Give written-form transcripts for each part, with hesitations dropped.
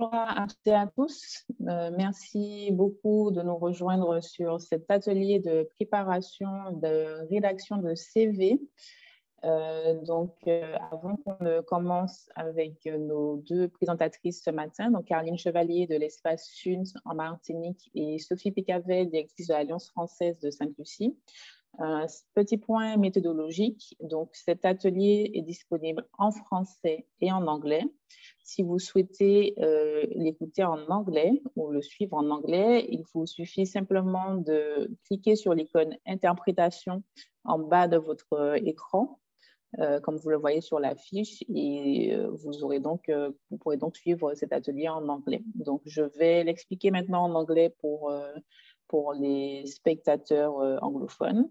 Bonjour à toutes et à tous. Merci beaucoup de nous rejoindre sur cet atelier de préparation de rédaction de CV. Avant qu'on ne commence avec nos deux présentatrices ce matin, donc Caroline Chevalier de l'Espace Sud en Martinique et Sophie Picavet, directrice de l'Alliance française de Sainte-Lucie. Petit point méthodologique, donc cet atelier est disponible en français et en anglais. Si vous souhaitez l'écouter en anglais ou le suivre en anglais, il vous suffit simplement de cliquer sur l'icône interprétation en bas de votre écran, comme vous le voyez sur la fiche, et vous pourrez donc suivre cet atelier en anglais. Donc, je vais l'expliquer maintenant en anglais pour les spectateurs anglophones.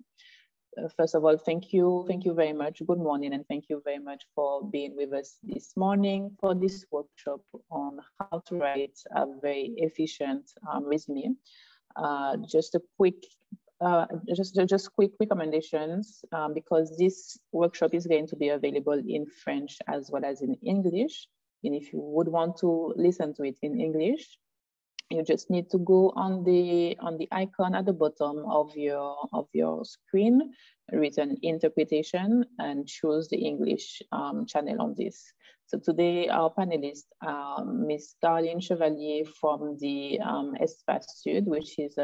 First of all, thank you very much. Good morning, and thank you very much for being with us this morning for this workshop on how to write a very efficient resume. Just quick recommendations because this workshop is going to be available in French as well as in English. And if you would want to listen to it in English, you just need to go on the icon at the bottom of your screen, written interpretation, and choose the English channel on this. So today our panelists are Ms. Caroline Chevalier from the Espace Sud, which is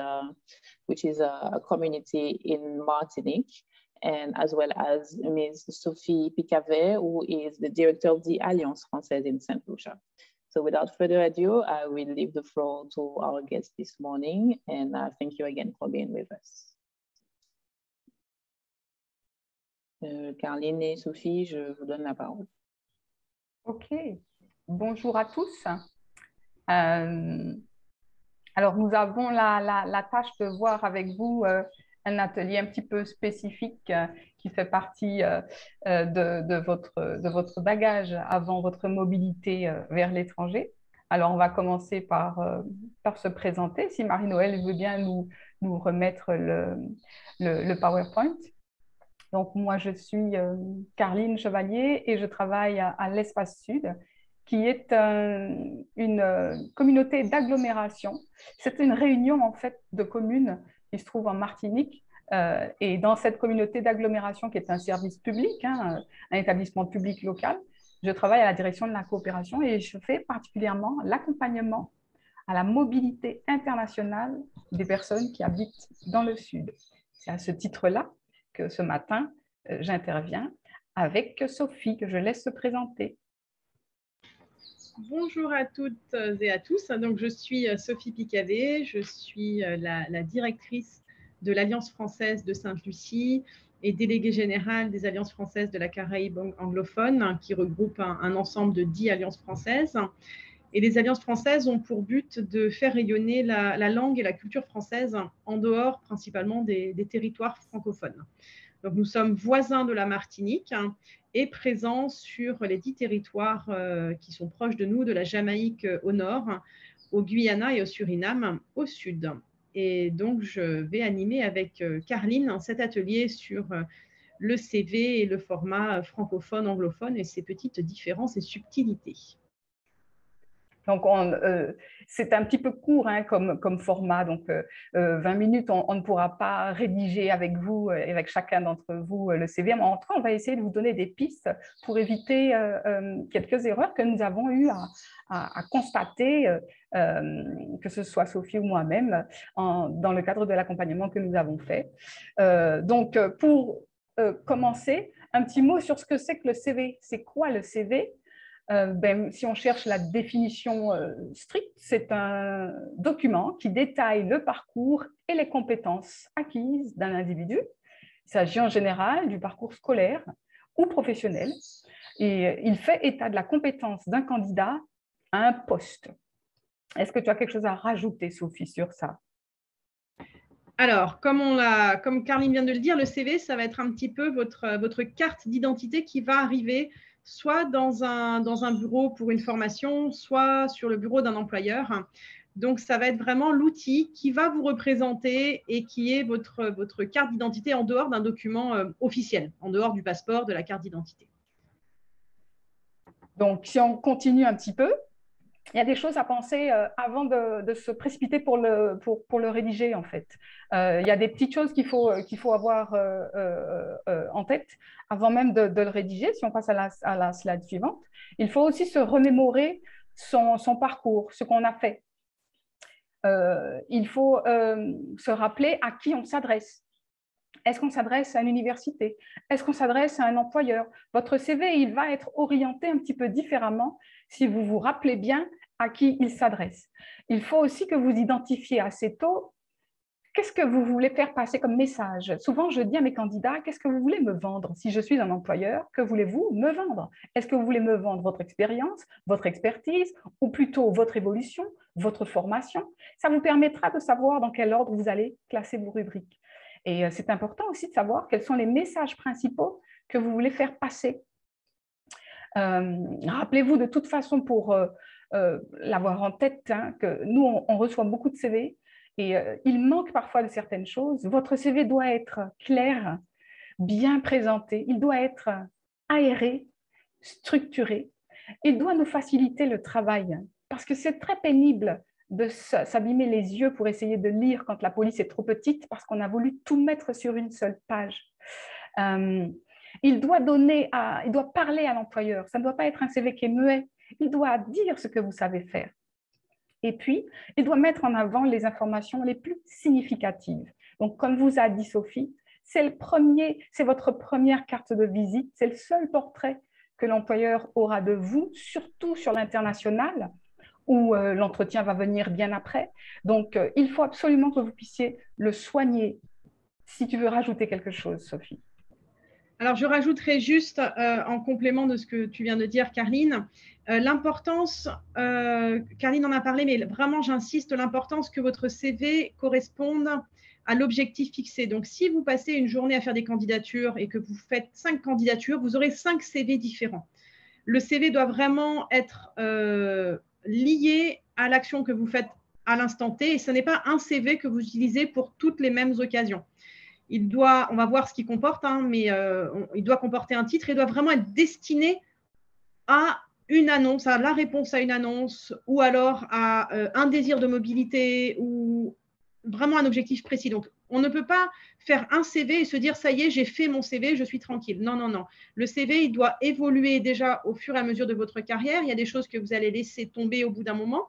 a community in Martinique, and as well as Ms. Sophie Picavet, who is the director of the Alliance Française in Saint Lucia. So without further ado, I will leave the floor to our guests this morning, and thank you again for being with us. Caroline et Sophie, je vous donne la parole. Ok, bonjour à tous. Alors, nous avons la tâche de voir avec vous un atelier un petit peu spécifique qui fait partie de votre bagage avant votre mobilité vers l'étranger. Alors, on va commencer par se présenter. Si Marie-Noëlle veut bien nous remettre le PowerPoint. Donc, moi, je suis Caroline Chevalier et je travaille à l'Espace Sud, qui est une communauté d'agglomération. C'est une réunion, en fait, de communes qui se trouve en Martinique. Et dans cette communauté d'agglomération, qui est un service public, un établissement public local, je travaille à la direction de la coopération et je fais particulièrement l'accompagnement à la mobilité internationale des personnes qui habitent dans le Sud. C'est à ce titre-là que ce matin, j'interviens avec Sophie, que je laisse se présenter. Bonjour à toutes et à tous. Donc, je suis Sophie Picavet, je suis la directrice de l'Alliance française de Sainte-Lucie et déléguée générale des Alliances françaises de la Caraïbe anglophone, qui regroupe un ensemble de 10 alliances françaises. Et les alliances françaises ont pour but de faire rayonner la langue et la culture française en dehors principalement des territoires francophones. Donc, nous sommes voisins de la Martinique et présents sur les 10 territoires qui sont proches de nous, de la Jamaïque au nord, au Guyana et au Suriname au sud. Et donc, je vais animer avec Caroline cet atelier sur le CV et le format francophone-anglophone et ses petites différences et subtilités. Donc, c'est un petit peu court comme format, donc 20 minutes, on ne pourra pas rédiger avec vous et avec chacun d'entre vous le CV. Mais en tout cas, on va essayer de vous donner des pistes pour éviter quelques erreurs que nous avons eu à constater, que ce soit Sophie ou moi-même, dans le cadre de l'accompagnement que nous avons fait. Donc, pour commencer, un petit mot sur ce que c'est que le CV. C'est quoi le CV ? Si on cherche la définition stricte, c'est un document qui détaille le parcours et les compétences acquises d'un individu. Il s'agit en général du parcours scolaire ou professionnel et il fait état de la compétence d'un candidat à un poste. Est-ce que tu as quelque chose à rajouter, Sophie, sur ça ? Alors, comme Caroline vient de le dire, le CV, ça va être un petit peu votre carte d'identité qui va arriver soit dans un bureau pour une formation, soit sur le bureau d'un employeur. Donc, ça va être vraiment l'outil qui va vous représenter et qui est votre carte d'identité en dehors d'un document officiel, en dehors du passeport, de la carte d'identité. Donc, si on continue un petit peu, il y a des choses à penser avant de se précipiter pour le rédiger, en fait. Il y a des petites choses qu'il faut avoir en tête avant même de le rédiger. Si on passe à la slide suivante, il faut aussi se remémorer son parcours, ce qu'on a fait. Il faut se rappeler à qui on s'adresse. Est-ce qu'on s'adresse à une université? Est-ce qu'on s'adresse à un employeur? Votre CV, il va être orienté un petit peu différemment si vous vous rappelez bien à qui il s'adresse. Il faut aussi que vous identifiez assez tôt qu'est-ce que vous voulez faire passer comme message. Souvent, je dis à mes candidats, qu'est-ce que vous voulez me vendre? Si je suis un employeur, que voulez-vous me vendre? Est-ce que vous voulez me vendre votre expérience, votre expertise, ou plutôt votre évolution, votre formation? Ça vous permettra de savoir dans quel ordre vous allez classer vos rubriques. Et c'est important aussi de savoir quels sont les messages principaux que vous voulez faire passer. Rappelez-vous de toute façon, pour l'avoir en tête, hein, que nous, on reçoit beaucoup de CV et il manque parfois de certaines choses. Votre CV doit être clair, bien présenté, il doit être aéré, structuré. Il doit nous faciliter le travail parce que c'est très pénible de s'abîmer les yeux pour essayer de lire quand la police est trop petite parce qu'on a voulu tout mettre sur une seule page. Il doit parler à l'employeur. Ça ne doit pas être un CV qui est muet. Il doit dire ce que vous savez faire. Et puis, il doit mettre en avant les informations les plus significatives. Donc, comme vous a dit Sophie, c'est votre première carte de visite, c'est le seul portrait que l'employeur aura de vous, surtout sur l'international, où l'entretien va venir bien après. Donc, il faut absolument que vous puissiez le soigner. Si tu veux rajouter quelque chose, Sophie. Alors, je rajouterai juste en complément de ce que tu viens de dire, Carline, l'importance, Carline en a parlé, mais vraiment, j'insiste, l'importance que votre CV corresponde à l'objectif fixé. Donc, si vous passez une journée à faire des candidatures et que vous faites 5 candidatures, vous aurez 5 CV différents. Le CV doit vraiment être lié à l'action que vous faites à l'instant T et ce n'est pas un CV que vous utilisez pour toutes les mêmes occasions. On va voir ce qu'il comporte, hein, mais il doit comporter un titre, il doit vraiment être destiné à une annonce, à la réponse à une annonce, ou alors à un désir de mobilité, ou vraiment un objectif précis. Donc, on ne peut pas faire un CV et se dire, ça y est, j'ai fait mon CV, je suis tranquille. Non, non, non. Le CV, il doit évoluer déjà au fur et à mesure de votre carrière. Il y a des choses que vous allez laisser tomber au bout d'un moment.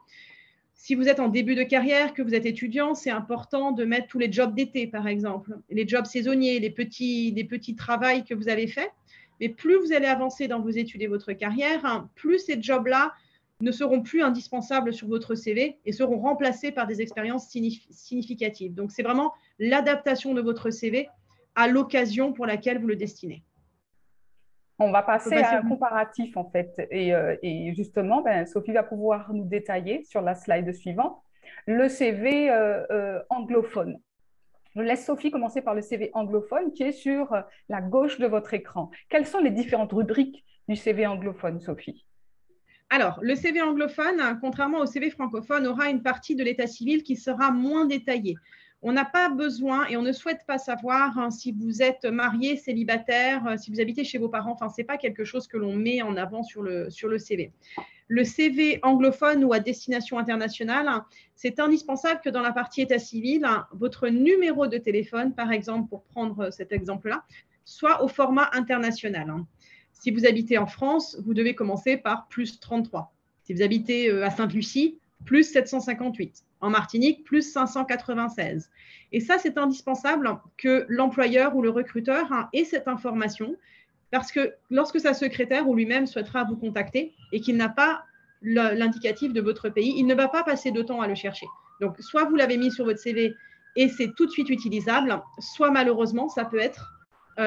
Si vous êtes en début de carrière, que vous êtes étudiant, c'est important de mettre tous les jobs d'été, par exemple, les jobs saisonniers, les petits travails que vous avez faits. Mais plus vous allez avancer dans vos études et votre carrière, hein, plus ces jobs-là ne seront plus indispensables sur votre CV et seront remplacés par des expériences significatives. Donc, c'est vraiment l'adaptation de votre CV à l'occasion pour laquelle vous le destinez. On va passer à un comparatif, en fait. Et justement, Sophie va pouvoir nous détailler sur la slide suivante le CV anglophone. Je laisse Sophie commencer par le CV anglophone qui est sur la gauche de votre écran. Quelles sont les différentes rubriques du CV anglophone, Sophie? Alors, le CV anglophone, contrairement au CV francophone, aura une partie de l'état civil qui sera moins détaillée. On n'a pas besoin et on ne souhaite pas savoir hein, si vous êtes marié, célibataire, si vous habitez chez vos parents. Enfin, ce n'est pas quelque chose que l'on met en avant sur le CV. Le CV anglophone ou à destination internationale, c'est indispensable que dans la partie état civil, votre numéro de téléphone, par exemple, pour prendre cet exemple-là, soit au format international. Si vous habitez en France, vous devez commencer par plus 33. Si vous habitez à Sainte-Lucie, plus 758. En Martinique, plus 596. Et ça, c'est indispensable que l'employeur ou le recruteur ait cette information parce que lorsque sa secrétaire ou lui-même souhaitera vous contacter et qu'il n'a pas l'indicatif de votre pays, il ne va pas passer de temps à le chercher. Donc, soit vous l'avez mis sur votre CV et c'est tout de suite utilisable, soit malheureusement, ça peut être,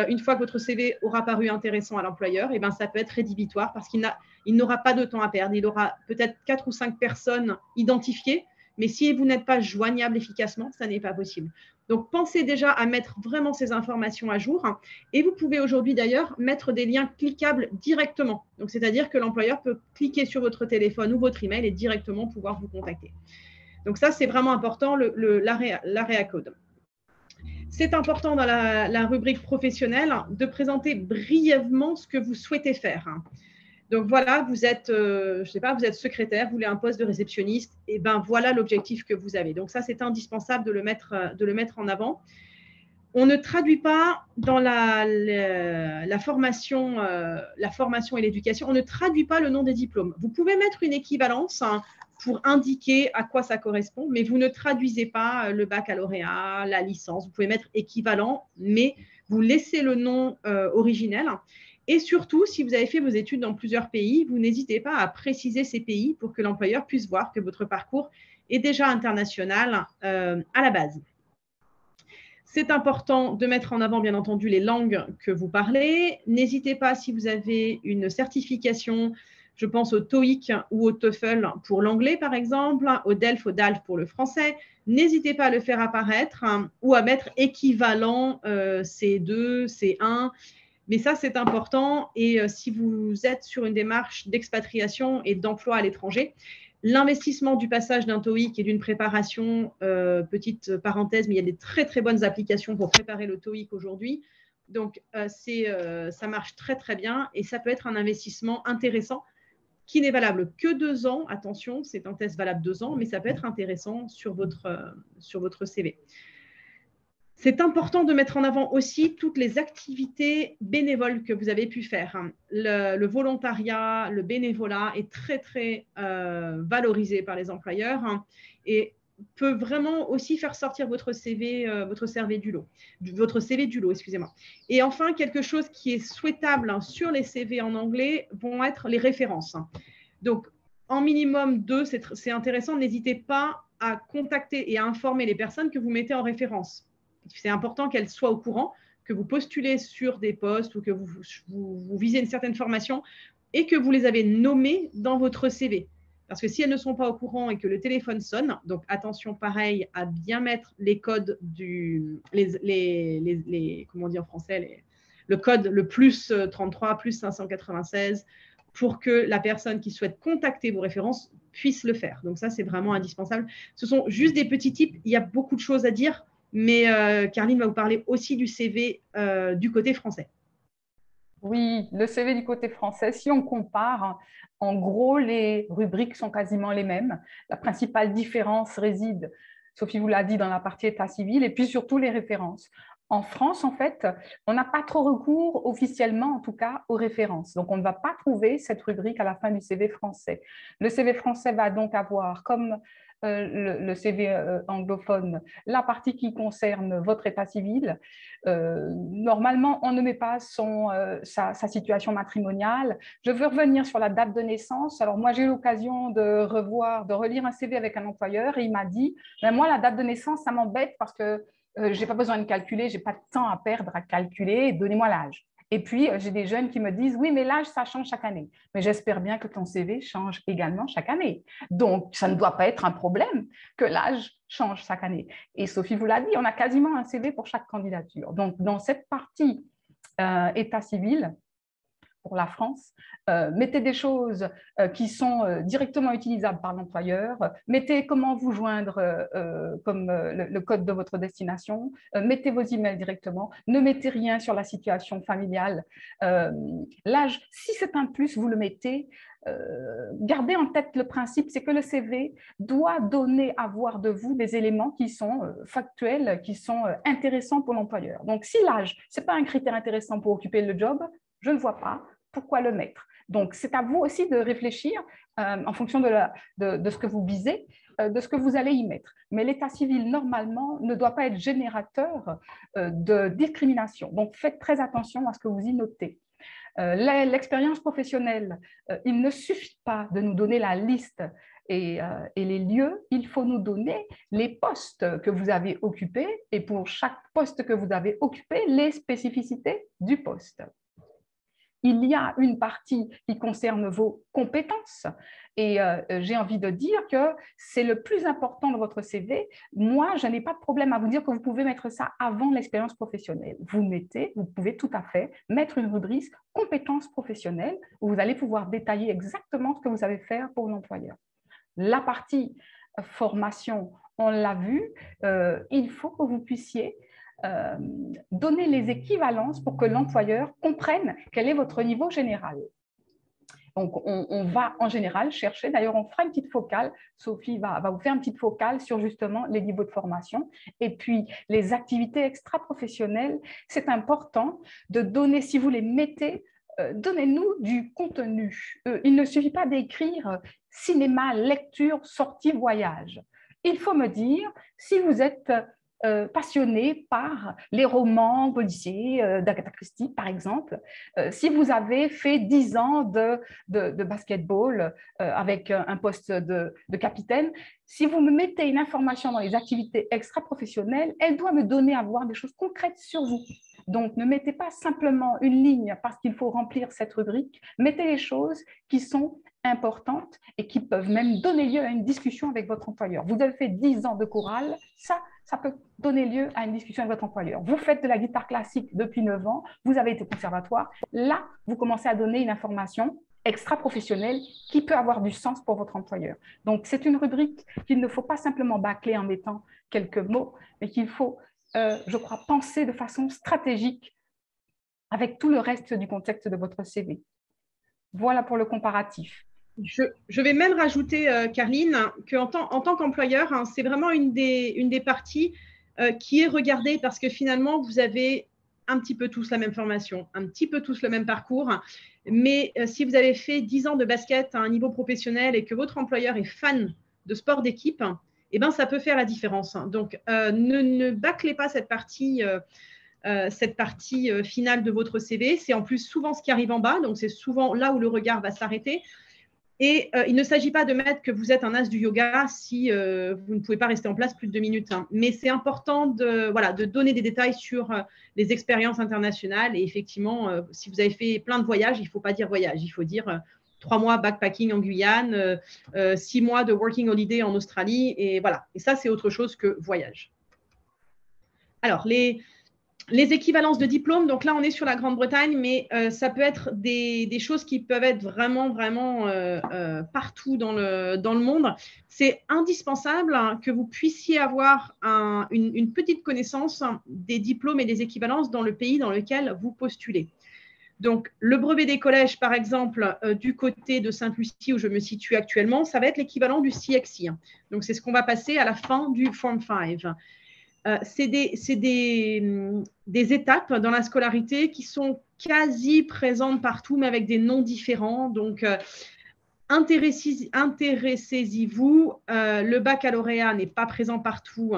une fois que votre CV aura paru intéressant à l'employeur, et ben, ça peut être rédhibitoire parce qu'il n'aura pas de temps à perdre. Il aura peut-être 4 ou 5 personnes identifiées, mais si vous n'êtes pas joignable efficacement, ça n'est pas possible. Donc, pensez déjà à mettre vraiment ces informations à jour. Et vous pouvez aujourd'hui d'ailleurs mettre des liens cliquables directement. Donc, c'est-à-dire que l'employeur peut cliquer sur votre téléphone ou votre email et directement pouvoir vous contacter. Donc, ça, c'est vraiment important, l'area code. C'est important dans la rubrique professionnelle de présenter brièvement ce que vous souhaitez faire. Donc voilà, vous êtes, je sais pas, vous êtes secrétaire, vous voulez un poste de réceptionniste, et ben voilà l'objectif que vous avez. Donc ça, c'est indispensable de le mettre en avant. On ne traduit pas dans la formation et l'éducation, on ne traduit pas le nom des diplômes. Vous pouvez mettre une équivalence pour indiquer à quoi ça correspond, mais vous ne traduisez pas le baccalauréat, la licence. Vous pouvez mettre équivalent, mais vous laissez le nom originel. Et surtout, si vous avez fait vos études dans plusieurs pays, vous n'hésitez pas à préciser ces pays pour que l'employeur puisse voir que votre parcours est déjà international à la base. C'est important de mettre en avant, bien entendu, les langues que vous parlez. N'hésitez pas, si vous avez une certification, je pense au TOEIC ou au TOEFL pour l'anglais, par exemple, au DELF, au DALF pour le français. N'hésitez pas à le faire apparaître ou à mettre équivalent C2, C1. Mais ça, c'est important. Et si vous êtes sur une démarche d'expatriation et d'emploi à l'étranger, l'investissement du passage d'un TOEIC et d'une préparation, petite parenthèse, mais il y a des très, très bonnes applications pour préparer le TOEIC aujourd'hui. Donc, ça marche très, très bien et ça peut être un investissement intéressant qui n'est valable que 2 ans. Attention, c'est un test valable 2 ans, mais ça peut être intéressant sur votre CV. C'est important de mettre en avant aussi toutes les activités bénévoles que vous avez pu faire. Le volontariat, le bénévolat est très, très valorisé par les employeurs et peut vraiment aussi faire sortir votre CV du lot, excusez-moi. Et enfin, quelque chose qui est souhaitable sur les CV en anglais vont être les références. Donc, en minimum 2, c'est intéressant. N'hésitez pas à contacter et à informer les personnes que vous mettez en référence. C'est important qu'elles soient au courant, que vous postulez sur des postes ou que vous visez une certaine formation et que vous les avez nommées dans votre CV. Parce que si elles ne sont pas au courant et que le téléphone sonne, donc attention pareil à bien mettre les codes comment on dit en français, le code le plus 33, plus 596 pour que la personne qui souhaite contacter vos références puisse le faire. Donc ça, c'est vraiment indispensable. Ce sont juste des petits tips. Il y a beaucoup de choses à dire. Mais Caroline va vous parler aussi du CV du côté français. Oui, le CV du côté français, si on compare, en gros, les rubriques sont quasiment les mêmes. La principale différence réside, Sophie vous l'a dit, dans la partie état civil et puis surtout les références. En France, en fait, on n'a pas trop recours, officiellement en tout cas, aux références. Donc, on ne va pas trouver cette rubrique à la fin du CV français. Le CV français va donc avoir, comme le CV anglophone, la partie qui concerne votre état civil. Normalement, on ne met pas sa situation matrimoniale. Je veux revenir sur la date de naissance. Alors, moi, j'ai eu l'occasion de relire un CV avec un employeur et il m'a dit, ben, moi, la date de naissance, ça m'embête parce que je n'ai pas besoin de calculer, je n'ai pas de temps à perdre à calculer, donnez-moi l'âge. Et puis, j'ai des jeunes qui me disent, oui, mais l'âge, ça change chaque année. Mais j'espère bien que ton CV change également chaque année. Donc, ça ne doit pas être un problème que l'âge change chaque année. Et Sophie vous l'a dit, on a quasiment un CV pour chaque candidature. Donc, dans cette partie état civil, pour la France, mettez des choses qui sont directement utilisables par l'employeur, mettez comment vous joindre comme le code de votre destination, mettez vos emails directement, ne mettez rien sur la situation familiale. L'âge, si c'est un plus, vous le mettez. Gardez en tête le principe, c'est que le CV doit avoir de vous des éléments qui sont factuels, qui sont intéressants pour l'employeur. Donc, si l'âge, ce n'est pas un critère intéressant pour occuper le job, je ne vois pas pourquoi le mettre. Donc, c'est à vous aussi de réfléchir en fonction de ce que vous visez, de ce que vous allez y mettre. Mais l'état civil, normalement, ne doit pas être générateur de discrimination. Donc, faites très attention à ce que vous y notez. L'expérience professionnelle, il ne suffit pas de nous donner la liste et les lieux, il faut nous donner les postes que vous avez occupés et pour chaque poste que vous avez occupé, les spécificités du poste. Il y a une partie qui concerne vos compétences et j'ai envie de dire que c'est le plus important de votre CV. Moi, je n'ai pas de problème à vous dire que vous pouvez mettre ça avant l'expérience professionnelle. Vous pouvez tout à fait mettre une rubrique compétences professionnelles où vous allez pouvoir détailler exactement ce que vous savez faire pour l'employeur. La partie formation, on l'a vu, il faut que vous puissiez donner les équivalences pour que l'employeur comprenne quel est votre niveau général. Donc, on va en général chercher, d'ailleurs, on fera une petite focale, Sophie va vous faire une petite focale sur justement les niveaux de formation. Et puis, les activités extra-professionnelles, c'est important de donner, si vous les mettez, donnez-nous du contenu. Il ne suffit pas d'écrire cinéma, lecture, sortie, voyage. Il faut me dire si vous êtes passionné par les romans policiers d'Agatha Christie, par exemple, si vous avez fait 10 ans de basketball avec un poste de capitaine, si vous me mettez une information dans les activités extra-professionnelles, elle doit me donner à voir des choses concrètes sur vous. Donc, ne mettez pas simplement une ligne parce qu'il faut remplir cette rubrique, mettez les choses qui sont importantes et qui peuvent même donner lieu à une discussion avec votre employeur. Vous avez fait 10 ans de chorale, ça peut donner lieu à une discussion avec votre employeur. Vous faites de la guitare classique depuis 9 ans, vous avez été au conservatoire, là, vous commencez à donner une information extra-professionnelle qui peut avoir du sens pour votre employeur. Donc, c'est une rubrique qu'il ne faut pas simplement bâcler en mettant quelques mots, mais qu'il faut, je crois, penser de façon stratégique avec tout le reste du contexte de votre CV. Voilà pour le comparatif. Je vais même rajouter, Carline, qu'en tant qu'employeur, hein, c'est vraiment une des parties qui est regardée parce que finalement, vous avez un petit peu tous la même formation, un petit peu tous le même parcours. Mais si vous avez fait 10 ans de basket à un niveau professionnel et que votre employeur est fan de sport d'équipe, eh ben, ça peut faire la différence. Donc, ne bâclez pas cette partie finale de votre CV. C'est en plus souvent ce qui arrive en bas, donc c'est souvent là où le regard va s'arrêter. Et il ne s'agit pas de mettre que vous êtes un as du yoga si vous ne pouvez pas rester en place plus de 2 minutes. Hein. Mais c'est important de donner des détails sur les expériences internationales. Et effectivement, si vous avez fait plein de voyages, il ne faut pas dire voyage, il faut dire 3 mois backpacking en Guyane, 6 mois de working holiday en Australie. Et voilà. Et ça, c'est autre chose que voyage. Alors, les équivalences de diplômes, donc là, on est sur la Grande-Bretagne, mais ça peut être des choses qui peuvent être vraiment partout dans le monde. C'est indispensable que vous puissiez avoir une petite connaissance des diplômes et des équivalences dans le pays dans lequel vous postulez. Donc, le brevet des collèges, par exemple, du côté de Sainte-Lucie, où je me situe actuellement, ça va être l'équivalent du CXI. Donc, c'est ce qu'on va passer à la fin du Form 5. C'est des étapes dans la scolarité qui sont quasi présentes partout, mais avec des noms différents. Donc, intéressez-y-vous. Le baccalauréat n'est pas présent partout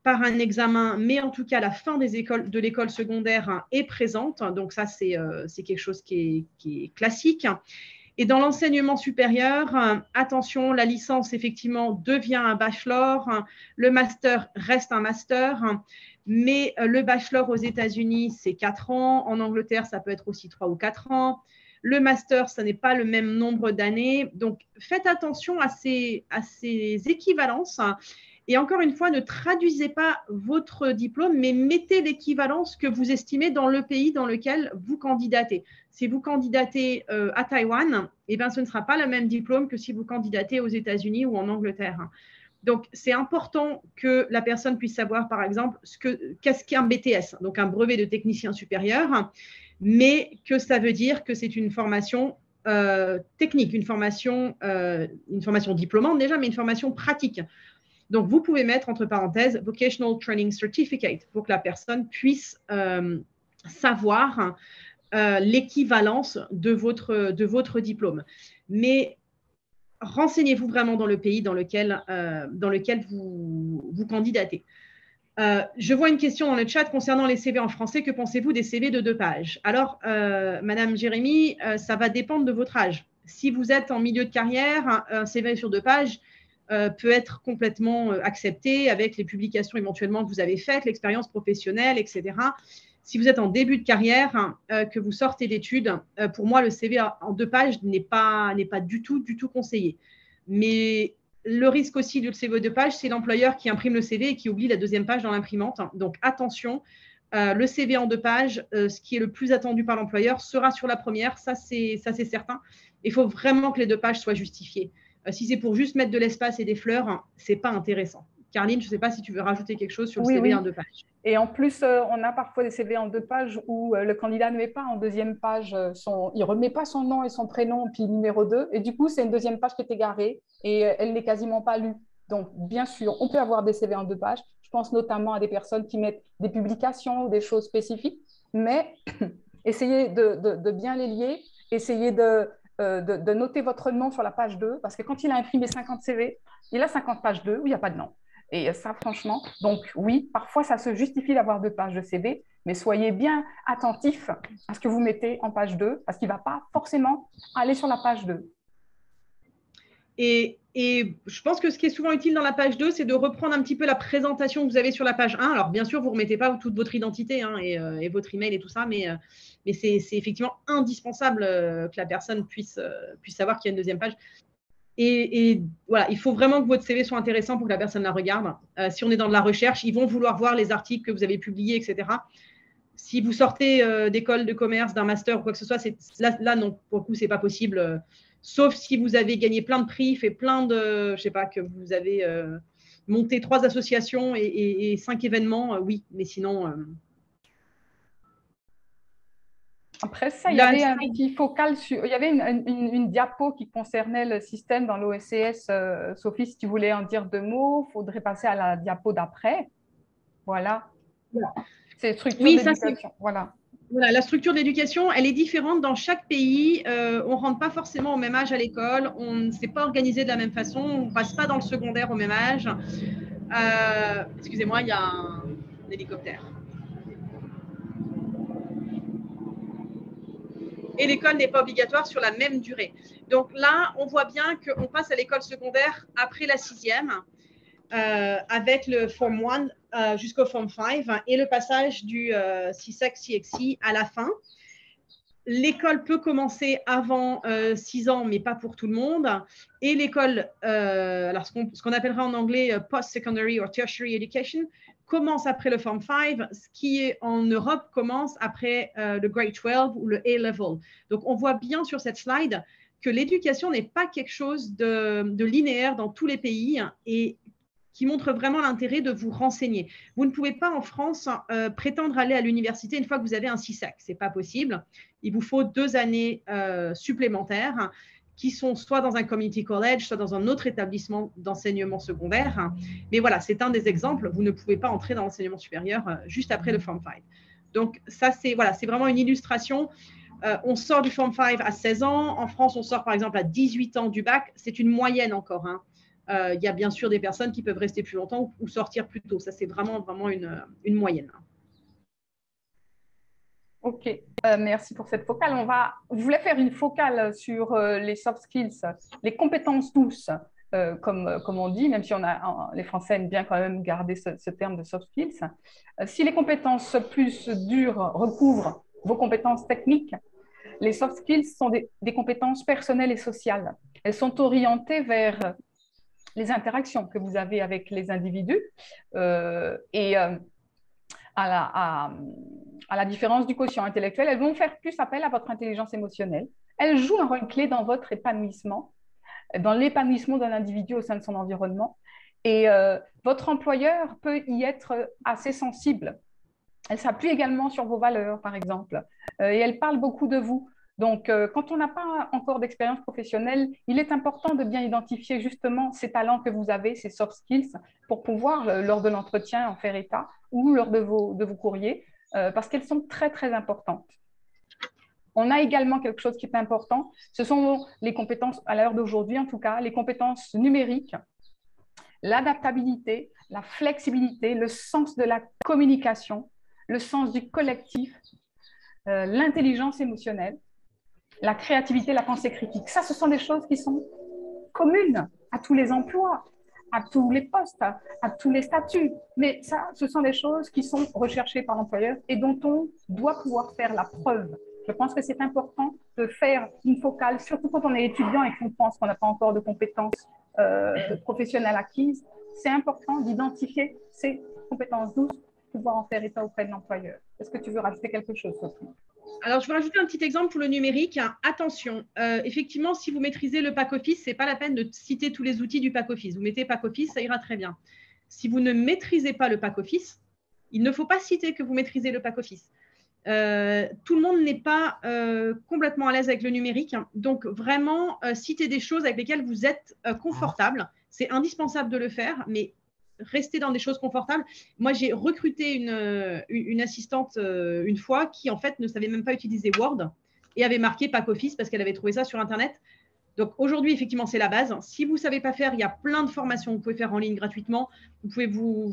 par un examen, mais en tout cas, la fin de l'école secondaire est présente. Donc, ça, c'est quelque chose qui est classique. Et dans l'enseignement supérieur, attention, la licence, effectivement, devient un bachelor. Le master reste un master. Mais le bachelor aux États-Unis, c'est 4 ans. En Angleterre, ça peut être aussi 3 ou 4 ans. Le master, ça n'est pas le même nombre d'années. Donc, faites attention à ces équivalences. Et encore une fois, ne traduisez pas votre diplôme, mais mettez l'équivalence que vous estimez dans le pays dans lequel vous candidatez. Si vous candidatez à Taïwan, eh bien, ce ne sera pas le même diplôme que si vous candidatez aux États-Unis ou en Angleterre. Donc, c'est important que la personne puisse savoir, par exemple, qu'est-ce qu'un BTS, donc un brevet de technicien supérieur, mais que ça veut dire que c'est une formation technique, une formation diplômante déjà, mais une formation pratique. Donc, vous pouvez mettre entre parenthèses Vocational Training Certificate pour que la personne puisse savoir l'équivalence de votre diplôme. Mais renseignez-vous vraiment dans le pays dans lequel vous candidatez. Je vois une question dans le chat concernant les CV en français. Que pensez-vous des CV de 2 pages? Alors, Madame Jérémy, ça va dépendre de votre âge. Si vous êtes en milieu de carrière, un CV sur 2 pages peut être complètement accepté avec les publications éventuellement que vous avez faites, l'expérience professionnelle, etc. Si vous êtes en début de carrière, que vous sortez d'études, pour moi, le CV en 2 pages n'est pas du tout conseillé. Mais le risque aussi du CV 2 pages, c'est l'employeur qui imprime le CV et qui oublie la 2e page dans l'imprimante. Donc, attention, le CV en 2 pages, ce qui est le plus attendu par l'employeur sera sur la première, ça c'est certain. Il faut vraiment que les 2 pages soient justifiées. Si c'est pour juste mettre de l'espace et des fleurs, ce n'est pas intéressant. Caroline, je ne sais pas si tu veux rajouter quelque chose sur le CV en 2 pages. Et en plus, on a parfois des CV en 2 pages où le candidat ne met pas en deuxième page, il ne remet pas son nom et son prénom, puis numéro 2. Et du coup, c'est une deuxième page qui est égarée et elle n'est quasiment pas lue. Donc, bien sûr, on peut avoir des CV en 2 pages. Je pense notamment à des personnes qui mettent des publications ou des choses spécifiques, mais essayez de bien les lier, essayez de noter votre nom sur la page 2, parce que quand il a imprimé 50 CV, il a 50 pages 2 où il n'y a pas de nom. Et ça, franchement, donc oui, parfois ça se justifie d'avoir 2 pages de CV, mais soyez bien attentifs à ce que vous mettez en page 2, parce qu'il ne va pas forcément aller sur la page 2. Et je pense que ce qui est souvent utile dans la page 2, c'est de reprendre un petit peu la présentation que vous avez sur la page 1. Alors, bien sûr, vous ne remettez pas toute votre identité et votre email et tout ça, mais c'est effectivement indispensable que la personne puisse savoir qu'il y a une deuxième page. Et voilà, il faut vraiment que votre CV soit intéressant pour que la personne la regarde. Si on est dans de la recherche, ils vont vouloir voir les articles que vous avez publiés, etc. Si vous sortez d'école de commerce, d'un master ou quoi que ce soit, là non, pour le coup, ce n'est pas possible. Sauf si vous avez gagné plein de prix, fait plein de, je sais pas, que vous avez monté 3 associations et 5 événements, oui, mais sinon. Après ça, il y avait un petit focal il y avait une diapo qui concernait le système dans l'OECS. Sophie, si tu voulais en dire 2 mots, il faudrait passer à la diapo d'après. Voilà. C'est structure d'éducation. Voilà. Voilà, la structure de l'éducation, elle est différente dans chaque pays. On ne rentre pas forcément au même âge à l'école. On ne s'est pas organisé de la même façon. On ne passe pas dans le secondaire au même âge. Excusez-moi, il y a un hélicoptère. Et l'école n'est pas obligatoire sur la même durée. Donc là, on voit bien qu'on passe à l'école secondaire après la 6e. Avec le Form 1 jusqu'au Form 5 et le passage du CSEC, CXC à la fin. L'école peut commencer avant 6 ans, mais pas pour tout le monde. Et l'école, alors ce qu'on appellera en anglais post-secondary or tertiary education, commence après le Form 5, ce qui est en Europe commence après le Grade 12 ou le A-Level. Donc, on voit bien sur cette slide que l'éducation n'est pas quelque chose de linéaire dans tous les pays et qui montre vraiment l'intérêt de vous renseigner. Vous ne pouvez pas en France prétendre aller à l'université une fois que vous avez un CSEC. Ce n'est pas possible. Il vous faut 2 années supplémentaires qui sont soit dans un community college, soit dans un autre établissement d'enseignement secondaire. Mais voilà, c'est un des exemples. Vous ne pouvez pas entrer dans l'enseignement supérieur juste après le Form 5. Donc, ça, c'est vraiment une illustration. On sort du Form 5 à 16 ans. En France, on sort par exemple à 18 ans du bac. C'est une moyenne encore. Il y a bien sûr des personnes qui peuvent rester plus longtemps ou sortir plus tôt. Ça, c'est vraiment une moyenne. Ok, merci pour cette focale. Je voulais faire une focale sur les soft skills, les compétences douces, comme on dit, même si les Français aiment bien quand même garder ce terme de soft skills. Si les compétences plus dures recouvrent vos compétences techniques, les soft skills sont des compétences personnelles et sociales. Elles sont orientées vers les interactions que vous avez avec les individus et à la différence du quotient intellectuel, elles vont faire plus appel à votre intelligence émotionnelle. Elles jouent un rôle clé dans votre épanouissement, dans l'épanouissement d'un individu au sein de son environnement. Et votre employeur peut y être assez sensible. Elle s'appuie également sur vos valeurs, par exemple, et elle parle beaucoup de vous. Donc, quand on n'a pas encore d'expérience professionnelle, il est important de bien identifier justement ces talents que vous avez, ces soft skills, pour pouvoir, lors de l'entretien, en faire état ou lors de vos courriers, parce qu'elles sont très, très importantes. On a également quelque chose qui est important, ce sont les compétences, à l'heure d'aujourd'hui en tout cas, les compétences numériques, l'adaptabilité, la flexibilité, le sens de la communication, le sens du collectif, l'intelligence émotionnelle, la créativité, la pensée critique. Ça, ce sont des choses qui sont communes à tous les emplois, à tous les postes, à tous les statuts. Mais ça, ce sont des choses qui sont recherchées par l'employeur et dont on doit pouvoir faire la preuve. Je pense que c'est important de faire une focale, surtout quand on est étudiant et qu'on pense qu'on n'a pas encore de compétences professionnelles acquises. C'est important d'identifier ces compétences douces, pouvoir en faire état auprès de l'employeur. Est-ce que tu veux rajouter quelque chose, Sophie ? Alors, je vais rajouter un petit exemple pour le numérique. Attention, effectivement, si vous maîtrisez le pack office, ce n'est pas la peine de citer tous les outils du pack office. Vous mettez pack office, ça ira très bien. si vous ne maîtrisez pas le pack office, il ne faut pas citer que vous maîtrisez le pack office. Tout le monde n'est pas complètement à l'aise avec le numérique. Donc, vraiment, citer des choses avec lesquelles vous êtes confortable. C'est indispensable de le faire, mais restez dans des choses confortables. Moi, j'ai recruté une assistante une fois qui, en fait, ne savait même pas utiliser Word et avait marqué Pack Office parce qu'elle avait trouvé ça sur Internet. Donc, aujourd'hui, effectivement, c'est la base. Si vous ne savez pas faire, il y a plein de formations que vous pouvez faire en ligne gratuitement. Vous pouvez vous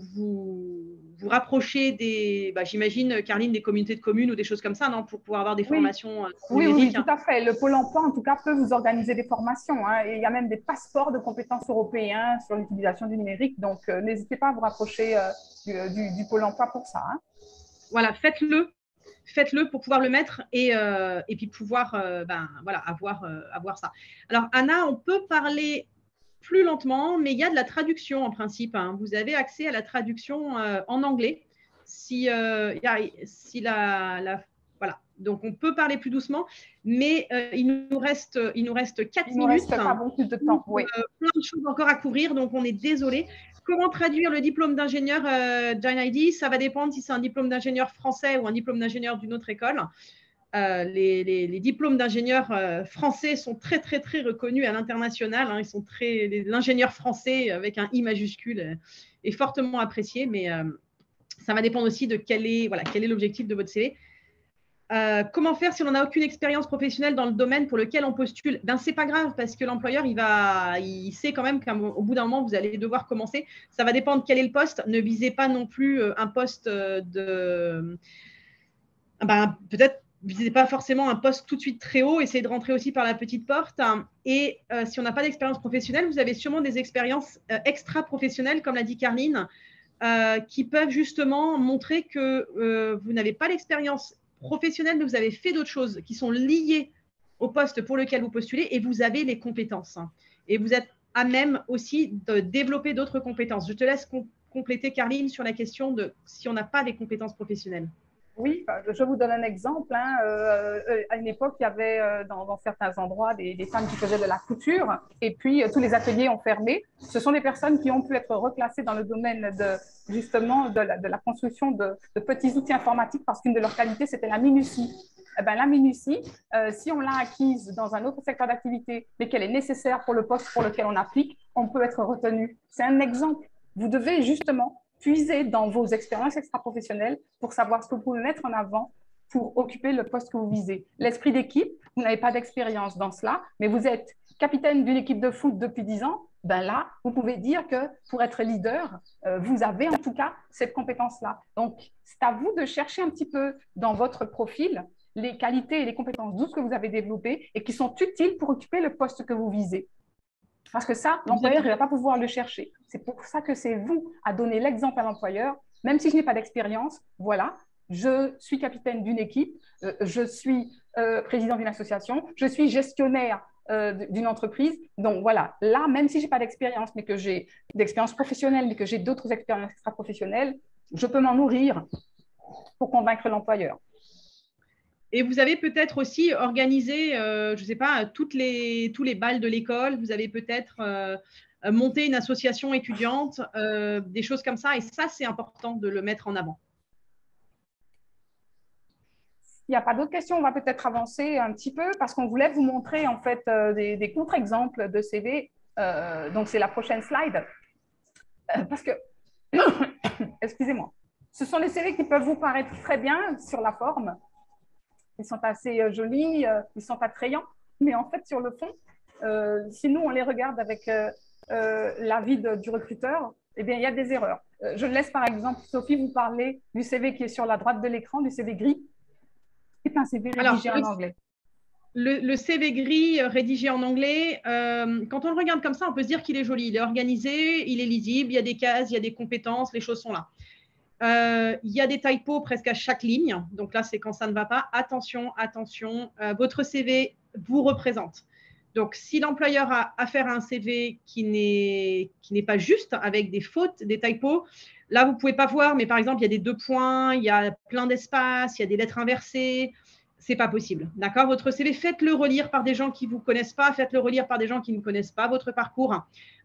rapprocher des, j'imagine, Carline, des communautés de communes ou des choses comme ça, non, pour pouvoir avoir des formations oui, tout à fait. Le Pôle emploi, en tout cas, peut vous organiser des formations. Et il y a même des passeports de compétences européens sur l'utilisation du numérique. Donc, n'hésitez pas à vous rapprocher du Pôle emploi pour ça. Voilà, faites-le pour pouvoir le mettre et puis pouvoir avoir ça. Alors, Anna, on peut parler plus lentement, mais il y a de la traduction en principe. Vous avez accès à la traduction en anglais. Voilà. Donc, on peut parler plus doucement, mais il nous reste 4 minutes. Il ne reste pas beaucoup de temps. Oui. Plein de choses encore à couvrir, donc on est désolé. Comment traduire le diplôme d'ingénieur JNID? Ça va dépendre si c'est un diplôme d'ingénieur français ou un diplôme d'ingénieur d'une autre école. Les diplômes d'ingénieurs français sont très, très, très reconnus à l'international. Ils sont l'ingénieur français avec un I majuscule est fortement apprécié, mais ça va dépendre aussi de quel est l'objectif de votre CV. Comment faire si on n'a aucune expérience professionnelle dans le domaine pour lequel on postule? C'est pas grave parce que l'employeur, il sait quand même qu'au bout d'un moment, vous allez devoir commencer. Ça va dépendre quel est le poste. Ne visez pas non plus un poste peut-être visez pas forcément un poste tout de suite très haut. Essayez de rentrer aussi par la petite porte. Et si on n'a pas d'expérience professionnelle, vous avez sûrement des expériences extra-professionnelles, comme l'a dit Carline, qui peuvent justement montrer que vous n'avez pas l'expérience professionnelle, mais vous avez fait d'autres choses qui sont liées au poste pour lequel vous postulez et vous avez les compétences. Et vous êtes à même aussi de développer d'autres compétences. Je te laisse compléter, Carline, sur la question de si on n'a pas les compétences professionnelles. Oui, je vous donne un exemple. À une époque, il y avait dans certains endroits des femmes qui faisaient de la couture et puis tous les ateliers ont fermé. Ce sont des personnes qui ont pu être reclassées dans le domaine justement de la construction de petits outils informatiques parce qu'une de leurs qualités, c'était la minutie. La minutie, si on l'a acquise dans un autre secteur d'activité, mais qu'elle est nécessaire pour le poste pour lequel on applique, on peut être retenu. C'est un exemple. Vous devez justement puiser dans vos expériences extra-professionnelles pour savoir ce que vous pouvez mettre en avant pour occuper le poste que vous visez. L'esprit d'équipe, vous n'avez pas d'expérience dans cela, mais vous êtes capitaine d'une équipe de foot depuis 10 ans, là, vous pouvez dire que pour être leader, vous avez en tout cas cette compétence-là. Donc, c'est à vous de chercher un petit peu dans votre profil les qualités et les compétences douces que vous avez développées et qui sont utiles pour occuper le poste que vous visez. Parce que ça, l'employeur ne va pas pouvoir le chercher. C'est pour ça que c'est vous à donner l'exemple à l'employeur. Même si je n'ai pas d'expérience, voilà, je suis capitaine d'une équipe, je suis président d'une association, je suis gestionnaire d'une entreprise. Donc voilà, là, même si je n'ai pas d'expérience, mais que j'ai d'expérience professionnelle, mais que j'ai d'autres expériences extra-professionnelles, je peux m'en nourrir pour convaincre l'employeur. Et vous avez peut-être aussi organisé, je ne sais pas, tous les bals de l'école. Vous avez peut-être monté une association étudiante, des choses comme ça. Et ça, c'est important de le mettre en avant. Il n'y a pas d'autres questions. On va peut-être avancer un petit peu parce qu'on voulait vous montrer en fait des contre-exemples de CV. Donc, c'est la prochaine slide. Parce que, excusez-moi, ce sont les CV qui peuvent vous paraître très bien sur la forme. Ils sont assez jolis, ils sont attrayants, mais en fait, sur le fond, si nous, on les regarde avec l'avis du recruteur, eh bien, il y a des erreurs. Je laisse, par exemple, Sophie vous parler du CV qui est sur la droite de l'écran, du CV gris. C'est un CV rédigé en anglais. Le CV gris rédigé en anglais, quand on le regarde comme ça, on peut se dire qu'il est joli. Il est organisé, il est lisible, il y a des cases, il y a des compétences, les choses sont là. Il y a des typos presque à chaque ligne. Donc là, c'est quand ça ne va pas. Attention, attention, votre CV vous représente. Donc, si l'employeur a affaire à un CV qui n'est pas juste, avec des fautes, des typos, là, vous ne pouvez pas voir, mais par exemple, il y a des 2 points, il y a plein d'espaces, il y a des lettres inversées, c'est pas possible. D'accord? Votre CV, faites-le relire par des gens qui ne vous connaissent pas, faites-le relire par des gens qui ne connaissent pas votre parcours,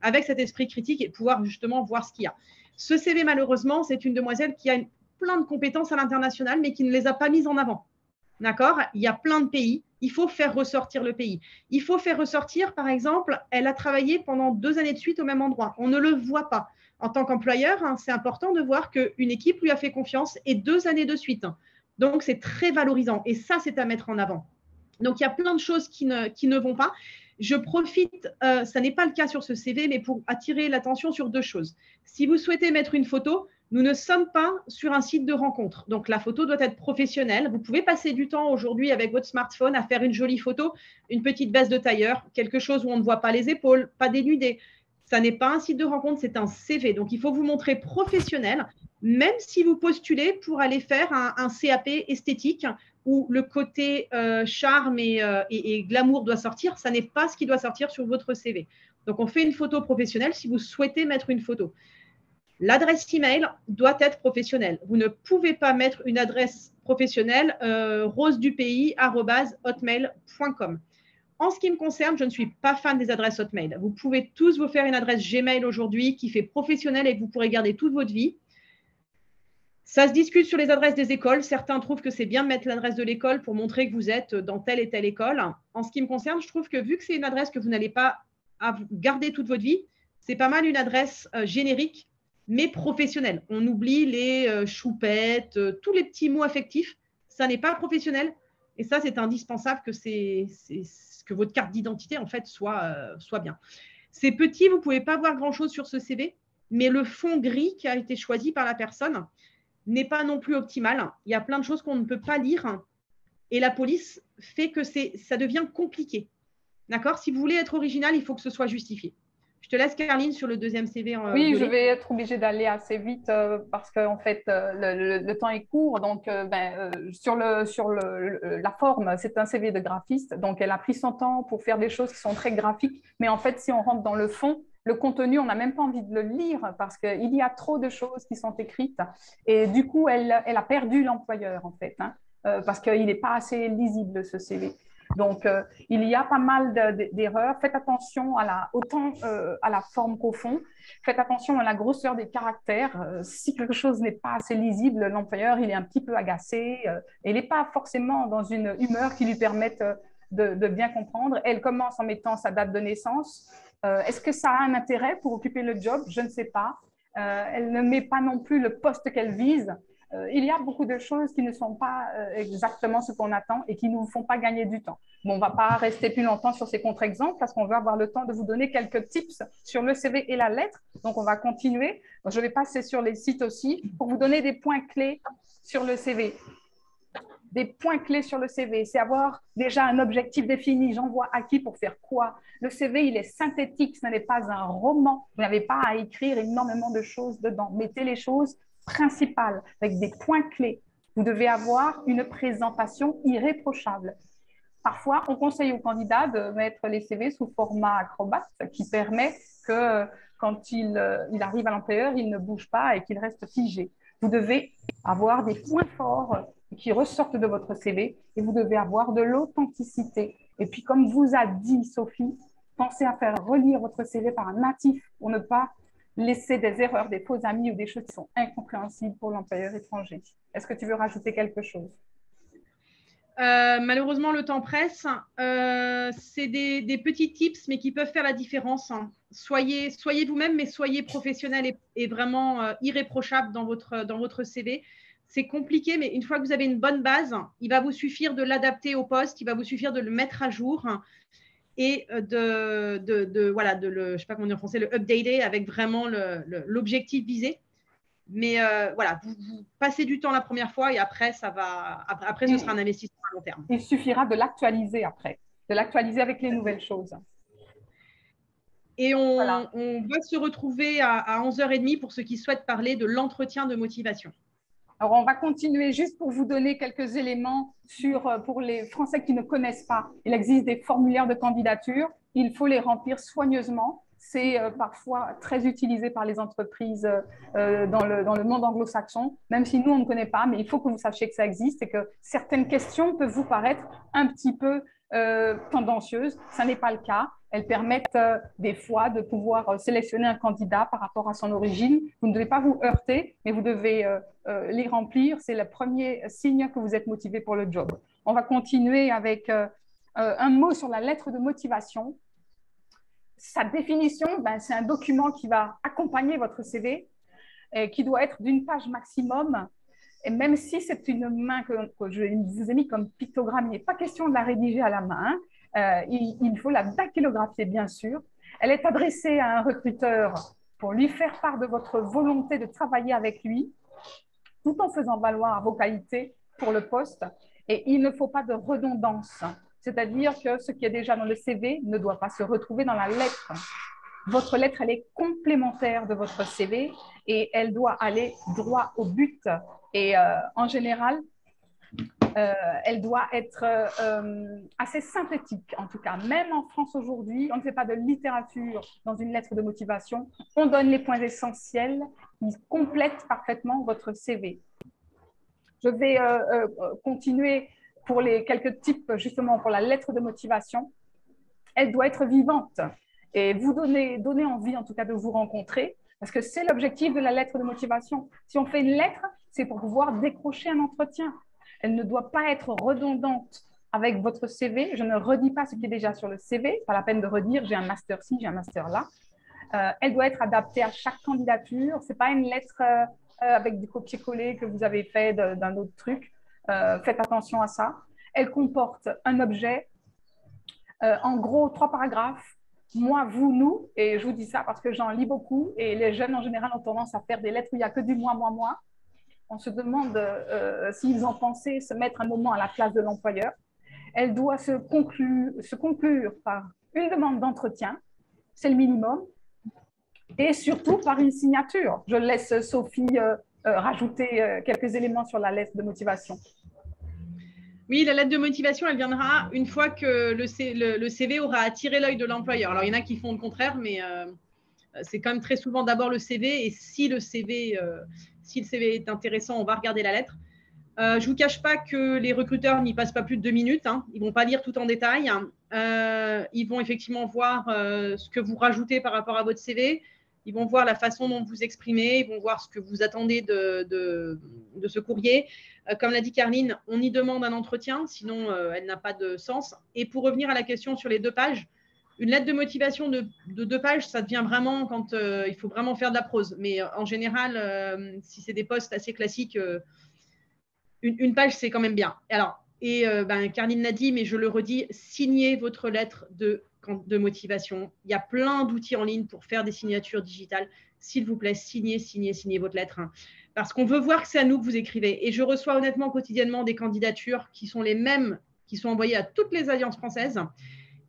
avec cet esprit critique et pouvoir justement voir ce qu'il y a. Ce CV, malheureusement, c'est une demoiselle qui a plein de compétences à l'international, mais qui ne les a pas mises en avant. D'accord? Il y a plein de pays. Il faut faire ressortir le pays. Il faut faire ressortir, par exemple, elle a travaillé pendant 2 années de suite au même endroit. On ne le voit pas. En tant qu'employeur, c'est important de voir qu'une équipe lui a fait confiance et 2 années de suite. Donc, c'est très valorisant. Et ça, c'est à mettre en avant. Donc, il y a plein de choses qui ne vont pas. Je profite, ça n'est pas le cas sur ce CV, mais pour attirer l'attention sur 2 choses. Si vous souhaitez mettre une photo, nous ne sommes pas sur un site de rencontre. Donc, la photo doit être professionnelle. Vous pouvez passer du temps aujourd'hui avec votre smartphone à faire une jolie photo, une petite veste de tailleur, quelque chose où on ne voit pas les épaules, pas dénudé. Ça n'est pas un site de rencontre, c'est un CV. Donc, il faut vous montrer professionnel, même si vous postulez pour aller faire un CAP esthétique où le côté charme et glamour doit sortir. Ça n'est pas ce qui doit sortir sur votre CV. Donc, on fait une photo professionnelle si vous souhaitez mettre une photo. L'adresse email doit être professionnelle. Vous ne pouvez pas mettre une adresse professionnelle rosedupays@hotmail.com. En ce qui me concerne, je ne suis pas fan des adresses Hotmail. Vous pouvez tous vous faire une adresse Gmail aujourd'hui qui fait professionnel et que vous pourrez garder toute votre vie. Ça se discute sur les adresses des écoles. Certains trouvent que c'est bien de mettre l'adresse de l'école pour montrer que vous êtes dans telle et telle école. En ce qui me concerne, je trouve que vu que c'est une adresse que vous n'allez pas garder toute votre vie, c'est pas mal une adresse générique mais professionnel. On oublie les choupettes, tous les petits mots affectifs. Ça n'est pas professionnel. Et ça, c'est indispensable que votre carte d'identité, en fait, soit bien. C'est petit, vous ne pouvez pas voir grand-chose sur ce CV, mais le fond gris qui a été choisi par la personne n'est pas non plus optimal. Il y a plein de choses qu'on ne peut pas lire. Et la police fait que ça devient compliqué. D'accord? Si vous voulez être original, il faut que ce soit justifié. Je te laisse, Caroline, sur le deuxième CV. Oui, violet. je vais être obligée d'aller assez vite parce qu'en fait, le temps est court. Donc, sur la forme, c'est un CV de graphiste. Donc, elle a pris son temps pour faire des choses qui sont très graphiques. Mais en fait, si on rentre dans le fond, le contenu, on n'a même pas envie de le lire parce qu'il y a trop de choses qui sont écrites. Et du coup, elle a perdu l'employeur, en fait, parce qu'il n'est pas assez lisible, ce CV. Donc, il y a pas mal d'erreurs. Faites attention autant à la forme qu'au fond. Faites attention à la grosseur des caractères. Si quelque chose n'est pas assez lisible, l'employeur, il est un petit peu agacé. Et il n'est pas forcément dans une humeur qui lui permette de bien comprendre. Elle commence en mettant sa date de naissance. Est-ce que ça a un intérêt pour occuper le job? Je ne sais pas. Elle ne met pas non plus le poste qu'elle vise. Il y a beaucoup de choses qui ne sont pas exactement ce qu'on attend et qui ne nous font pas gagner du temps. Bon, on ne va pas rester plus longtemps sur ces contre-exemples parce qu'on va avoir le temps de vous donner quelques tips sur le CV et la lettre. Donc, on va continuer. Je vais passer sur les sites aussi pour vous donner des points clés sur le CV. Des points clés sur le CV, c'est avoir déjà un objectif défini. J'envoie à qui pour faire quoi? Le CV, il est synthétique, ce n'est pas un roman. Vous n'avez pas à écrire énormément de choses dedans. Mettez les choses principales avec des points clés. Vous devez avoir une présentation irréprochable. Parfois, on conseille aux candidats de mettre les CV sous format Acrobat, qui permet que quand il arrive à l'employeur, il ne bouge pas et qu'il reste figé. Vous devez avoir des points forts qui ressortent de votre CV et vous devez avoir de l'authenticité. Et puis, comme vous a dit Sophie, pensez à faire relire votre CV par un natif pour ne pas laisser des erreurs, des faux amis ou des choses qui sont incompréhensibles pour l'employeur étranger. Est-ce que tu veux rajouter quelque chose? Malheureusement, le temps presse. C'est des petits tips, mais qui peuvent faire la différence. Soyez vous-même, mais soyez professionnel et vraiment irréprochable dans votre CV. C'est compliqué, mais une fois que vous avez une bonne base, il va vous suffire de l'adapter au poste, il va vous suffire de le mettre à jour et je sais pas comment dire en français, le updater avec vraiment l'objectif visé. Mais voilà, vous passez du temps la première fois et après, ce sera un investissement à long terme. Il suffira de l'actualiser après, de l'actualiser avec les nouvelles choses. Et on va se retrouver à 11h30 pour ceux qui souhaitent parler de l'entretien de motivation. Alors, on va continuer juste pour vous donner quelques éléments pour les Français qui ne connaissent pas. Il existe des formulaires de candidature. Il faut les remplir soigneusement. c'est parfois très utilisé par les entreprises dans le monde anglo-saxon, même si nous, on ne connaît pas, mais il faut que vous sachiez que ça existe et que certaines questions peuvent vous paraître un petit peu tendancieuses. Ça n'est pas le cas. Elles permettent des fois de pouvoir sélectionner un candidat par rapport à son origine. Vous ne devez pas vous heurter, mais vous devez les remplir. C'est le premier signe que vous êtes motivé pour le job. On va continuer avec un mot sur la lettre de motivation. Sa définition, c'est un document qui va accompagner votre CV et qui doit être d'une page maximum. Et même si c'est une main que je vous ai mis comme pictogramme, il n'est pas question de la rédiger à la main. Il faut la dactylographier, bien sûr. Elle est adressée à un recruteur pour lui faire part de votre volonté de travailler avec lui, tout en faisant valoir vos qualités pour le poste. Et il ne faut pas de redondance. C'est-à-dire que ce qui est déjà dans le CV ne doit pas se retrouver dans la lettre. Votre lettre, elle est complémentaire de votre CV et elle doit aller droit au but. Et en général, elle doit être assez synthétique, en tout cas. Même en France aujourd'hui, on ne fait pas de littérature dans une lettre de motivation. On donne les points essentiels qui complètent parfaitement votre CV. Je vais continuer pour les quelques types, justement, pour la lettre de motivation. Elle doit être vivante et vous donner envie, en tout cas, de vous rencontrer, parce que c'est l'objectif de la lettre de motivation. Si on fait une lettre, c'est pour pouvoir décrocher un entretien. Elle ne doit pas être redondante avec votre CV. Je ne redis pas ce qui est déjà sur le CV. Pas la peine de redire, j'ai un master ci, j'ai un master là. Elle doit être adaptée à chaque candidature. Ce n'est pas une lettre avec du copier-coller que vous avez fait d'un autre truc. Faites attention à ça. Elle comporte un objet, en gros 3 paragraphes, moi, vous, nous, et je vous dis ça parce que j'en lis beaucoup et les jeunes en général ont tendance à faire des lettres où il n'y a que du moi, moi, moi. On se demande s'ils ont pensé se mettre un moment à la place de l'employeur. Elle doit se conclure par une demande d'entretien, c'est le minimum, et surtout par une signature. Je laisse Sophie rajouter quelques éléments sur la lettre de motivation. Oui, la lettre de motivation, elle viendra une fois que le CV aura attiré l'œil de l'employeur. Alors, il y en a qui font le contraire, mais c'est quand même très souvent d'abord le CV. Et si le CV est intéressant, on va regarder la lettre. Je ne vous cache pas que les recruteurs n'y passent pas plus de 2 minutes. Hein. Ils ne vont pas lire tout en détail. Ils vont effectivement voir ce que vous rajoutez par rapport à votre CV. Ils vont voir la façon dont vous exprimez. Ils vont voir ce que vous attendez de ce courrier. Comme l'a dit Carline, on y demande un entretien, sinon elle n'a pas de sens. Et pour revenir à la question sur les 2 pages, une lettre de motivation de 2 pages, ça devient vraiment quand il faut vraiment faire de la prose. Mais en général, si c'est des postes assez classiques, une page, c'est quand même bien. Alors, Carline l'a dit, mais je le redis, signez votre lettre de motivation. Il y a plein d'outils en ligne pour faire des signatures digitales. S'il vous plaît, signez votre lettre. Hein, parce qu'on veut voir que c'est à nous que vous écrivez. Et je reçois honnêtement quotidiennement des candidatures qui sont les mêmes, qui sont envoyées à toutes les alliances françaises.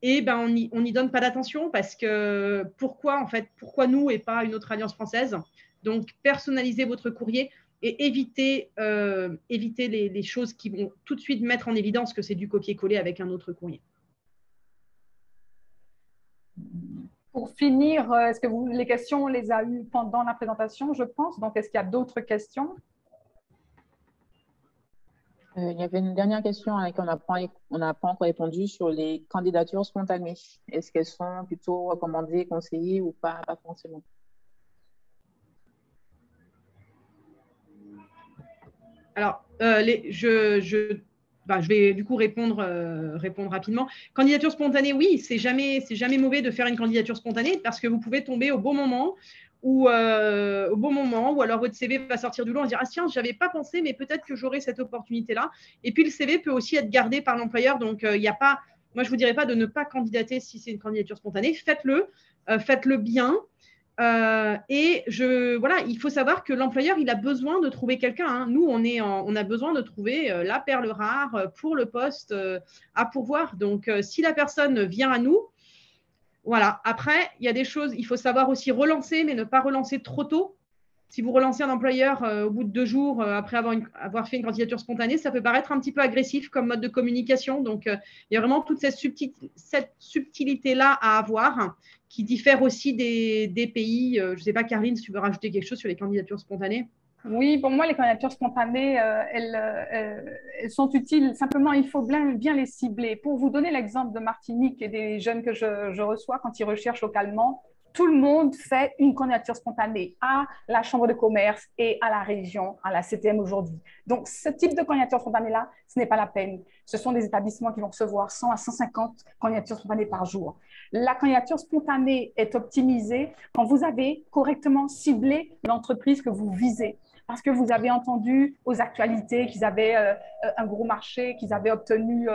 Et on n'y donne pas d'attention parce que pourquoi nous et pas une autre alliance française? Donc, personnalisez votre courrier et évitez les choses qui vont tout de suite mettre en évidence que c'est du copier-coller avec un autre courrier. Pour finir, est-ce que les questions, on les a eues pendant la présentation, je pense. Donc, est-ce qu'il y a d'autres questions? Il y avait une dernière question à laquelle on n'a pas encore répondu sur les candidatures spontanées. Est-ce qu'elles sont plutôt recommandées, conseillées ou pas forcément? Alors, je vais du coup répondre rapidement. Candidature spontanée, oui, c'est jamais mauvais de faire une candidature spontanée parce que vous pouvez tomber au bon moment ou alors votre CV va sortir du lot, on se dire ah tiens, je n'avais pas pensé, mais peut-être que j'aurai cette opportunité-là. Et puis le CV peut aussi être gardé par l'employeur, donc il n'y a pas, moi je vous dirais pas de ne pas candidater si c'est une candidature spontanée, faites-le bien. Il faut savoir que l'employeur, il a besoin de trouver quelqu'un. Hein. Nous, on a besoin de trouver la perle rare pour le poste à pourvoir. Donc, si la personne vient à nous, voilà. Après, il y a des choses, il faut savoir aussi relancer, mais ne pas relancer trop tôt. Si vous relancez un employeur au bout de 2 jours après avoir fait une candidature spontanée, ça peut paraître un petit peu agressif comme mode de communication. Donc, il y a vraiment toute cette subtilité-là à avoir qui diffère aussi des pays. Je ne sais pas, Caroline, si tu veux rajouter quelque chose sur les candidatures spontanées. Oui, pour moi, les candidatures spontanées, elles sont utiles. Simplement, il faut bien les cibler. Pour vous donner l'exemple de Martinique et des jeunes que je reçois quand ils recherchent localement, tout le monde fait une candidature spontanée à la Chambre de commerce et à la région, à la CTM aujourd'hui. Donc, ce type de candidature spontanée-là, ce n'est pas la peine. Ce sont des établissements qui vont recevoir 100 à 150 candidatures spontanées par jour. La candidature spontanée est optimisée quand vous avez correctement ciblé l'entreprise que vous visez. Parce que vous avez entendu aux actualités qu'ils avaient un gros marché, qu'ils avaient obtenu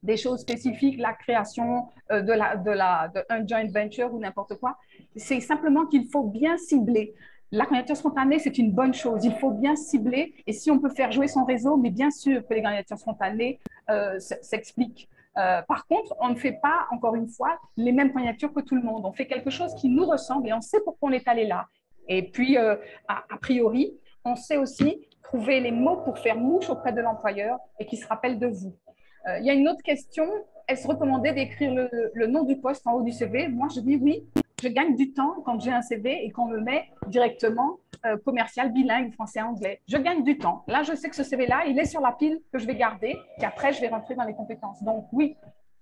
des choses spécifiques, la création d'un joint venture ou n'importe quoi. C'est simplement qu'il faut bien cibler. La candidature spontanée, c'est une bonne chose. Il faut bien cibler. Et si on peut faire jouer son réseau, mais bien sûr que les candidatures spontanées s'expliquent. Par contre, on ne fait pas, encore une fois, les mêmes candidatures que tout le monde. On fait quelque chose qui nous ressemble et on sait pourquoi on est allé là. Et puis, a priori, on sait aussi trouver les mots pour faire mouche auprès de l'employeur et qui se rappelle de vous. Il y a une autre question. Est-ce recommandé d'écrire le nom du poste en haut du CV? Moi, je dis oui. Je gagne du temps quand j'ai un CV et qu'on me met directement commercial bilingue français-anglais. Je gagne du temps. Là, je sais que ce CV-là, il est sur la pile que je vais garder, qu'après, je vais rentrer dans les compétences. Donc, oui,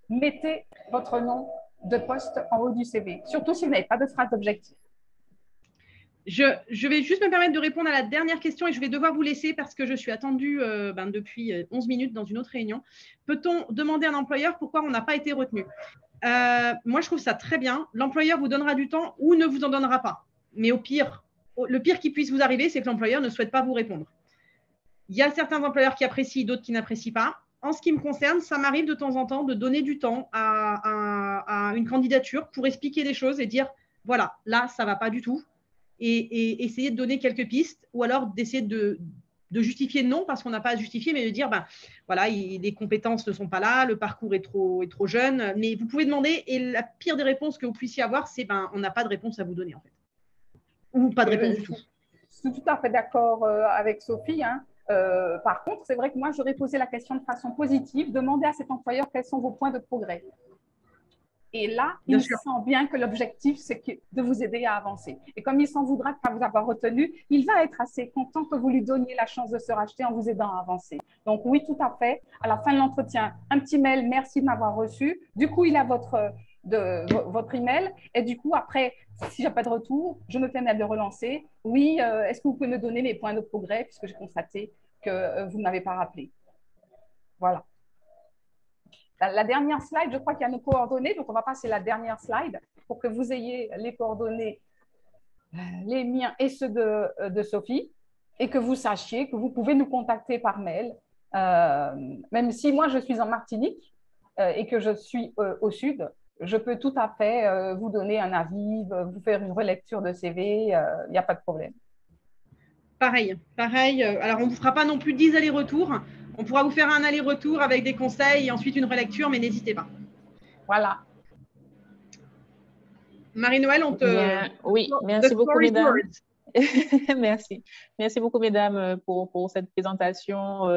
mettez votre nom de poste en haut du CV, surtout si vous n'avez pas de phrase d'objectif. Je vais juste me permettre de répondre à la dernière question et je vais devoir vous laisser parce que je suis attendue depuis 11 minutes dans une autre réunion. Peut-on demander à un employeur pourquoi on n'a pas été retenu? Moi, je trouve ça très bien. L'employeur vous donnera du temps ou ne vous en donnera pas. Mais au pire, le pire qui puisse vous arriver, c'est que l'employeur ne souhaite pas vous répondre. Il y a certains employeurs qui apprécient, d'autres qui n'apprécient pas. En ce qui me concerne, ça m'arrive de temps en temps de donner du temps à une candidature pour expliquer des choses et dire, voilà, là, ça ne va pas du tout. Et essayer de donner quelques pistes ou alors d'essayer de justifier non parce qu'on n'a pas à justifier, mais de dire, ben, voilà, les compétences ne sont pas là, le parcours est trop jeune. Mais vous pouvez demander et la pire des réponses que vous puissiez avoir, c'est ben, on n'a pas de réponse à vous donner en fait. Ou pas de réponse du tout. Je suis tout à fait d'accord avec Sophie. Hein. Par contre, c'est vrai que moi, j'aurais posé la question de façon positive, demander à cet employeur quels sont vos points de progrès. Et là, il sent bien que l'objectif, c'est de vous aider à avancer. Et comme il s'en voudra de ne pas vous avoir retenu, il va être assez content que vous lui donniez la chance de se racheter en vous aidant à avancer. Donc oui, tout à fait. À la fin de l'entretien, un petit mail, merci de m'avoir reçu. Du coup, il a votre email. Et du coup, après, si je n'ai pas de retour, je me permets de le relancer. Oui, est-ce que vous pouvez me donner les points de progrès puisque j'ai constaté que vous ne m'avez pas rappelé. Voilà. La dernière slide, je crois qu'il y a nos coordonnées, donc on va passer la dernière slide pour que vous ayez les coordonnées, les miens et ceux de Sophie, et que vous sachiez que vous pouvez nous contacter par mail, même si moi je suis en Martinique et que je suis au sud, je peux tout à fait vous donner un avis, vous faire une relecture de CV, il n'y a pas de problème. Pareil. Alors, on ne vous fera pas non plus 10 allers-retours. On pourra vous faire un aller-retour avec des conseils et ensuite une relecture, mais n'hésitez pas. Voilà. Marie-Noël, on te… Bien, oui, merci beaucoup, mesdames. Merci beaucoup, mesdames, pour cette présentation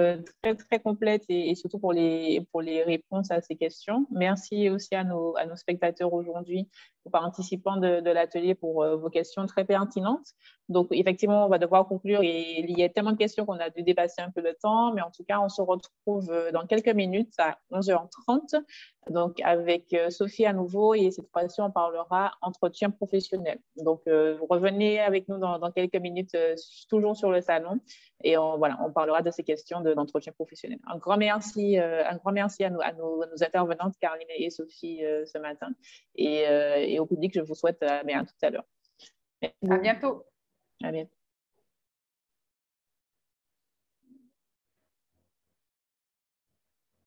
très, très complète et surtout pour les réponses à ces questions. Merci aussi à nos spectateurs aujourd'hui, aux participants de l'atelier pour vos questions très pertinentes. Donc, effectivement, on va devoir conclure et il y a tellement de questions qu'on a dû dépasser un peu le temps, mais en tout cas, on se retrouve dans quelques minutes à 11h30, donc avec Sophie à nouveau et cette fois-ci, on parlera entretien professionnel. Donc, vous revenez avec nous dans quelques minutes, toujours sur le salon, et on parlera de ces questions d'entretien professionnel. Un grand merci à nos intervenantes, Caroline et Sophie, ce matin, et au public, je vous souhaite à tout à l'heure. À bientôt. À bientôt.